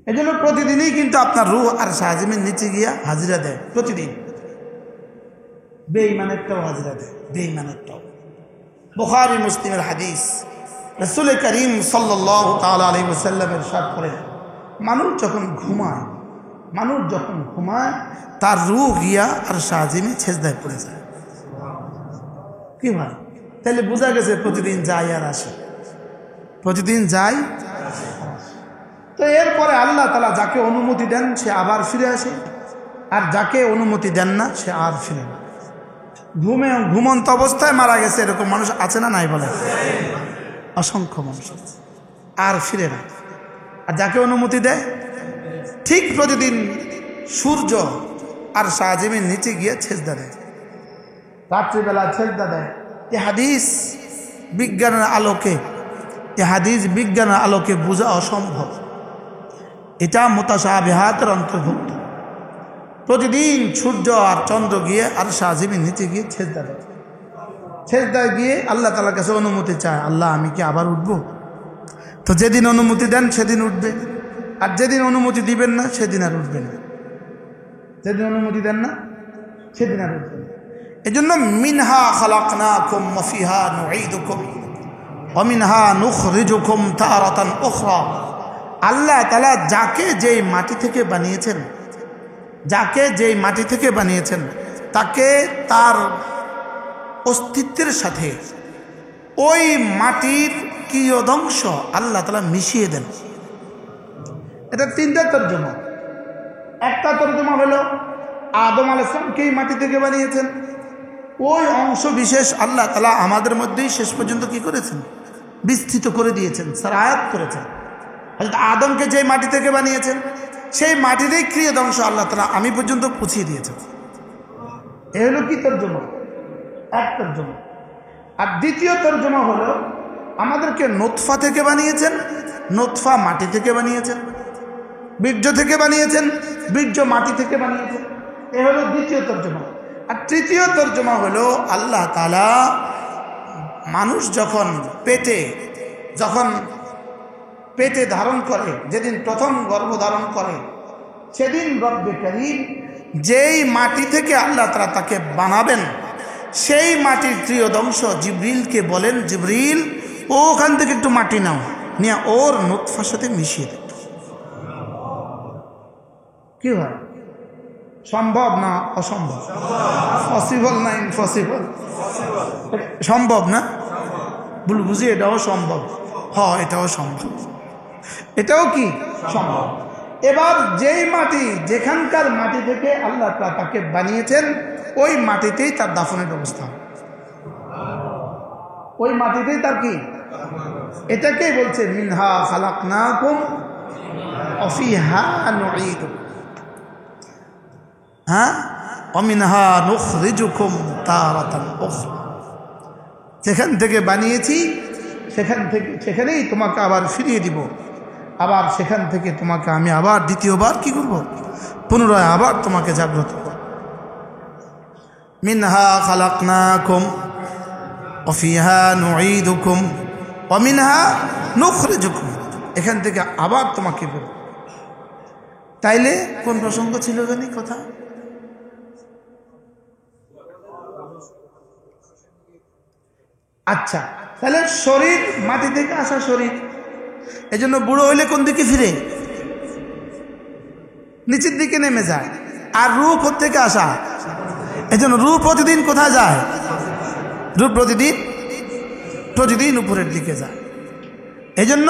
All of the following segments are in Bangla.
এজন্য প্রতিদিনই কিন্তু আপনার রূহ আর শাহজিমের নিচে গিয়া হাজিরা দেয়, প্রতিদিন। বেঈমানেরটাও হাজিরা দেয়, বেঈমানেরটাও। বুখারী মুসলিমের হাদিস, রাসূল করিম সাল্লাল্লাহু তাআলা আলাইহি ওয়াসাল্লামের ইরশাদ করেন, মানুষ যখন ঘুমায় তার রূহ গিয়া আর শাহজিমে সেজদায় পড়ে যায়। কি হয়? তাহলে বোঝা গেছে প্রতিদিন যায় আর আসে, প্রতিদিন যায়। তো এরপরে আল্লাহ তাআলা যাকে অনুমতি দেন সে আবার ফিরে আসে, আর যাকে অনুমতি দেন না সে আর ফিরে না। ঘুমন্ত অবস্থায় মারা গেছে এরকম মানুষ আছে না নাই? বলে অসংখ্য মানুষ আছে, আর ফিরে না। আর যাকে অনুমতি দেয় ঠিক প্রতিদিন সূর্য আর শাহজিমের নিচে গিয়ে সেজদা দেয়, রাত্রিবেলা সেজদা দেয়। এই হাদিস বিজ্ঞানের আলোকে বোঝা অসম্ভব। এটা মুতাশাবিহাতের অন্তর্ভুক্ত। প্রতিদিন সূর্য আর চন্দ্র গিয়ে আর শাহজিমের নিচে গিয়ে সেজদা দেয়। সেজদায় গিয়ে আল্লাহ তাআলার কাছে অনুমতি চায়, আল্লাহ আমি কি আবার উঠবো? তো যেদিন অনুমতি দেন সেদিন উঠবে, আর যেদিন অনুমতি দিবেন না সেদিন আর উঠবে না। যেদিন অনুমতি দেন না সেদিন আর উঠবে না। এজন্য মিনহা খালাকনাকুম ওয়া ফিহা নুঈদুকুম ওয়া মিনহা নুখরিজুকুম তারাতান উখরা। আল্লাহ তাআলা যাকে যেই মাটি থেকে বানিয়েছেন তাকে তার অস্তিত্বের সাথে ওই মাটির কিয়দংশ আল্লাহ তাআলা মিশিয়ে দেন। এটা তিনটা তর্জমা। একটা তর্জমা হলো আদম আলাইহিস সালামকেই মাটি থেকে বানিয়েছেন, ওই অংশ বিশেষ আল্লাহ তাআলা আমাদের মধ্যেই শেষ পর্যন্ত কি করেছেন? বিস্তৃত করে দিয়েছেন, সারায়াত করেছেন। হযরত আদমকে যেই মাটি থেকে বানিয়েছেন সেই মাটিরই ক্রিয়াদংশ আল্লাহ তাআলা আমি পর্যন্ত পৌঁছিয়ে দিয়েছেন। এ হলো কি তর্জমা? এক তর্জমা। আর দ্বিতীয় তর্জমা হলো আমাদেরকে নুতফা থেকে বানিয়েছেন, নুতফা মাটি থেকে বানিয়েছেন, বীর্য থেকে বানিয়েছেন, বীর্য মাটি থেকে বানিয়েছেন। এ হলো দ্বিতীয় তর্জমা। আর তৃতীয় তর্জমা হলো আল্লাহ তাআলা মানুষ যখন পেটে ধারণ করে, যেদিন প্রথম গর্ভ ধারণ করে, সেদিন রব্বে কারীম যেই মাটি থেকে আল্লাহ তাআলা তাকে বানাবেন সেই মাটির ক্রিয়দংশ জিবরিলকে বলেন, জিবরিল ওখান থেকে একটু মাটি নাও, নিয়ে ওর নুতফার সাথে মিশিয়ে দেন। কি হয়? সম্ভব না অসম্ভব? পসিবল না ইম্পসিবল? সম্ভব না? বুঝি এটাও সম্ভব। এটাও সম্ভব, এটাও কি সম্ভব। এবার যেই মাটি, যেখানকার মাটি থেকে আল্লাহ তাআলা তাকে বানিয়েছেন ওই মাটিতেই তার দাফনের ব্যবস্থা, ওই মাটিতেই তার কি, এটাকেই বলছে মিনহা খালাকনাকুম ওয়া ফিহা নুঈদুকুম ওয়া মিনহা নুখরিজুকুম তারাতান উখরা। যেখান থেকে বানিয়েছি সেখানেই তোমাকে আবার ফিরিয়ে দিব, আবার সেখান থেকে তোমাকে আমি আবার দ্বিতীয়বার কি করব? পুনরায় আবার তোমাকে জাগ্রত করব। মিনহা খালাকনাকুম ওয়া ফিহা নুঈদুকুম ওয়া মিনহা নুখরিজুকুম, এখান থেকে আবার তোমাকে বের। তাইলে কোন প্রসঙ্গ ছিল জানি কথা? আচ্ছা, তাহলে শরীর মাটি থেকে আসা শরীর, এজন্য বুড়ো হইলে কোন দিকে ফিরে? নিচের দিকে নেমে যায়। আর রূহ কোত্থেকে আসা? এজন্য রূহ প্রতিদিন কোথায় যায়? রূহ প্রতিদিন উপরের দিকে যায়। এজন্য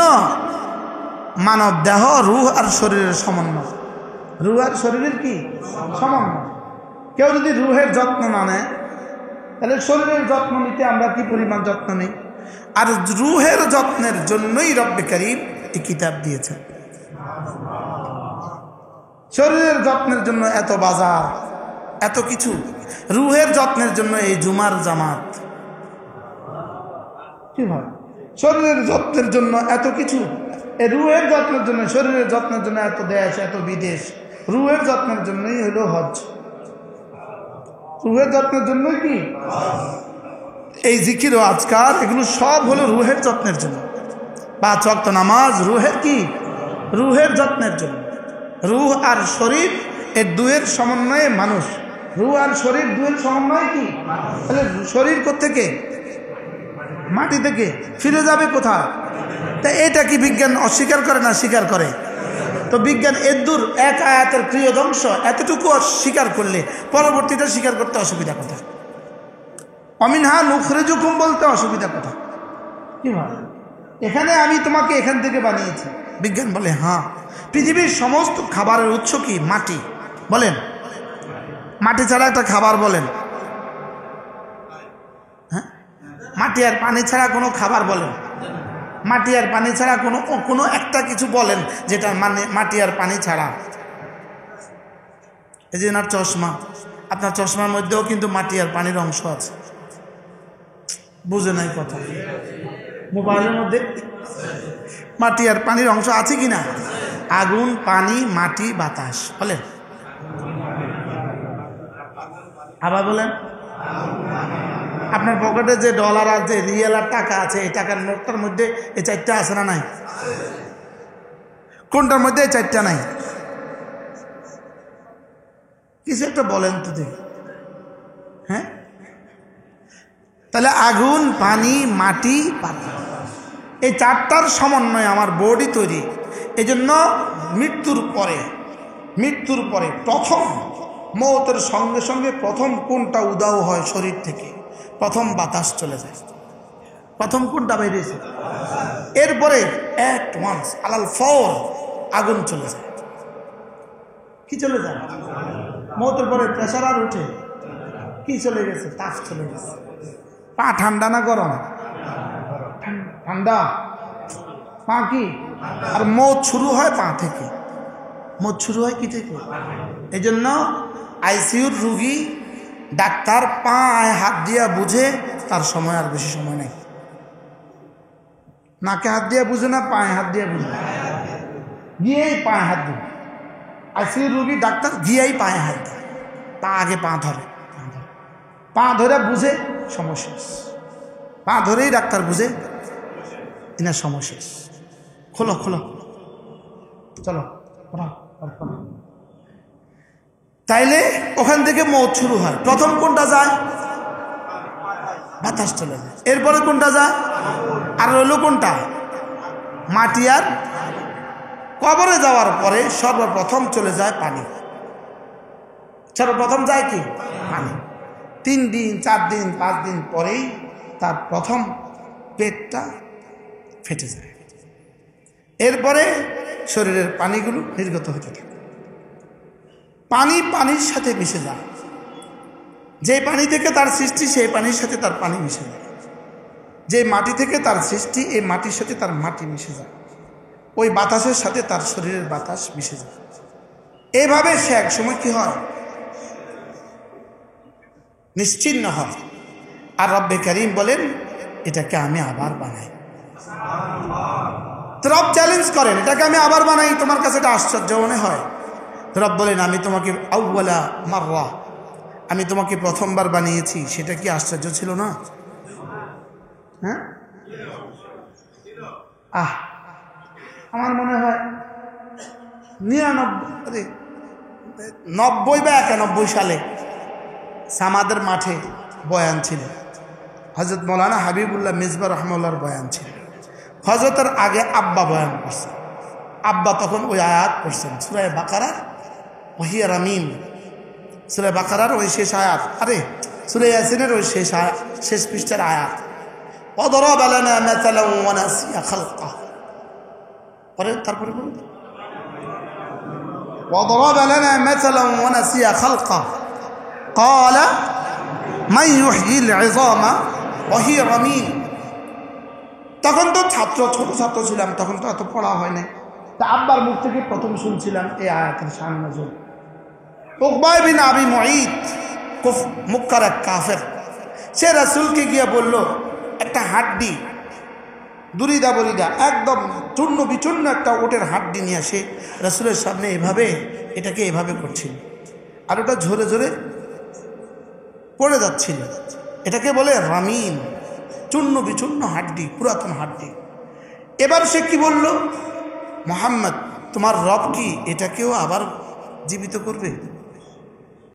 মানব দেহ রূহ আর শরীরের সমন্বয়, রূহ আর শরীরের কি সমন্বয়। কেউ যদি রূহের যত্ন না নেয় তাহলে শরীরের যত্ন নিতে আমরা কি পরিমাণ যত্ন নিই। আর রূহের যত্নের জন্যই রব্বে কারীম এই কিতাব দিয়েছেন। শরীরের যত্নের জন্য এত বাজার, এত কিছু, রূহের যত্নের জন্য এই জুমার জামাত। কি হয়? শরীরের যত্নের জন্য এত কিছু, এই রূহের যত্নের জন্য, শরীরের যত্নের জন্য এত দেশ, এত বিদেশ। রূহের যত্নের জন্যই হলো হজ, রূহের যত্নের জন্যই কি এই জিকির ও আজকার, এগুলো সব হলো রূহের যত্নের জন্য। 5 ওয়াক্ত নামাজ রূহের কি, রূহের যত্নের জন্য। রূহ আর শরীর এই দুয়ের সমন্বয়ে মানুষ। রূহ আর শরীর দুয়ের সমন্বয়ে কি? তাহলে শরীর কোত্থেকে? মাটি থেকে। ফিরে যাবে কোথায়? তা এটা কি বিজ্ঞান অস্বীকার করে না স্বীকার করে? তো বিজ্ঞান এদ্দুর এক আয়াতের ক্রিয়দংশ এতটুকু অস্বীকার করলে পরবর্তীটা স্বীকার করতে অসুবিধা কোথায়? অমিনহা নুখরিজুকুম বলতে অসুবিধা কোথায়? কি ভাবে এখানে আমি তোমাকে এখান থেকে বানিয়েছি। বিজ্ঞান বলে হ্যাঁ, পৃথিবীর সমস্ত খাবারের উৎস কি? মাটি। বলেন, মাটি ছাড়া একটা খাবার বলেন? হ্যাঁ, মাটি আর পানি ছাড়া কোনো খাবার বলেন? মাটি আর পানি ছাড়া কোনো একটা কিছু বলেন যেটা মানে মাটি আর পানি ছাড়া? এই যে আপনার চশমা, আপনার চশমার মধ্যেও কিন্তু মাটি আর পানির অংশ আছে। বুঝে নাই কথা? মোবাইলের মধ্যে মাটি আর পানির অংশ আছে কিনা? আগুন, পানি, মাটি, বাতাস। বলেন, আবার বলেন। আপনার পকেটে যে ডলার আছে, রিয়েল আর টাকা আছে, এই টাকার নোটটার মধ্যে এই চারটা আছে না নাই? কোনটার মধ্যে এই চারটা নাই? কিছু একটা বলেন তো দেখি। হ্যাঁ, তাহলে আগুন, পানি, মাটি, বাতাস, এই চারটার সমন্বয়ে আমার বডি তৈরি। এই জন্য মৃত্যুর পরে প্রথম মৌতের সঙ্গে সঙ্গে প্রথম কোনটা উদাও হয় শরীর থেকে? প্রথম বাতাস চলে যায়। প্রথম কোনটা বেরিয়েছে? এরপরে অ্যাট ওয়ান্স আলাল ফওর আগুন চলে যায়। কি চলে যায়? মৌতের পরে প্রেসার আর উঠে কি চলে গেছে? তাপ চলে গেছে। পা ঠান্ডা না গরম? ঠান্ডা। পা কি? আর মৌত শুরু হয় পা থেকে। মৌত শুরু হয় কি থেকে? এই জন্য আইসিইউর রুগী ডাক্তার পায়ে হাত দিয়া বুঝে তার সময় আর বেশি সময় নেই। নাকে হাত দিয়া বুঝে না, পায়ে হাত দিয়া বুঝে, গিয়েই পায়ে হাত দেয়। আইসিইউর রুগী ডাক্তার গিয়েই পায়ে হাত দেয়। আগে পা ধরে, পা ধরে বুঝে সমস্যা। পা ধরেই ডাক্তার বুঝে এনার সমস্যা। খোলো চলো। তাইলে ওখান থেকে মৌত শুরু হয়। প্রথম কোনটা যায়? বাতাস চলে যায়। এরপরে কোনটা যায়? আর রইল কোনটা? মাটি আর। কবরে যাওয়ার পরে সর্বপ্রথম চলে যায় পানি। সর্বপ্রথম যায় কি? পানি। 3 দিন 4 দিন 5 দিন পরেই তার প্রথম পেটটা ফেটে যায়। এরপরে শরীরের পানিগুলো নির্গত হতে থাকে। পানির সাথে মিশে যায়। যে পানি থেকে তার সৃষ্টি সেই পানির সাথে তার পানি মিশে যায়। যে মাটি থেকে তার সৃষ্টি এই মাটির সাথে তার মাটি মিশে যায়। ওই বাতাসের সাথে তার শরীরের বাতাস মিশে যায়। এইভাবে সে এক সময় কি হয়? নিশ্চিন্ন হয়। আর রব্বে কারীম বলেন এটাকে আমি আবার বানাই। তো রব চ্যালেঞ্জ করেন, এটাকে আমি আবার বানাই, তোমার কাছে এটা আশ্চর্য মনে হয়? রব বলেন আমি তোমাকে আউয়ালা মাররা, আমি তোমাকে প্রথমবার বানিয়েছি, সেটা কি আশ্চর্য ছিল না? হ্যাঁ, আমার মনে হয় 90 বা 91 সালে সামাদের মাঠে বয়ান ছিল। হযরত মৌলানা হাবিবুল্লাহ মিসবাহ রহমাতুল্লাহর বয়ান ছিল। হযরতের আগে আব্বা বয়ান করছেন। আব্বা তখন ওই আয়াত পড়ছেন সূরা বাকারা, ওহিয়া রামিম। সূরা বাকারার ওই শেষ আয়াত, সূরা ইয়াসিনের ওই শেষ পৃষ্ঠার আয়াত। وضرب لنا مثلا ونسي خلقه। তারপরে বলুন وضرب لنا مثلا ونسي خلقه قال من يحيي العظام وهي رميم। তখন তো ছোট ছাত্র ছিলাম, তখন তো এত পড়া হয় নাই। তা আব্বার মুখ থেকে প্রথম শুনছিলাম এই আয়াতের শান নজুল। উকবা বিন আবি মুঈত মুক্কার এক কাফের, সে রাসূলকে গিয়ে বলল একটা হাড্ডি দুরিদা বলিদা একদম চূর্ণ বিচূর্ণ একটা ওটের হাড্ডি নিয়ে আসে রাসূলের সামনে এটাকে এভাবে করছিল, আর ওটা ঝরে ঝরে পড়ে যাচ্ছিল। এটাকে বলে রামিন, চূর্ণ বিচূর্ণ হাড্ডি, পুরাতন হাড্ডি। এবার সে কি বলল? মুহাম্মদ তোমার রব কি এটাকেও আবার জীবিত করবে?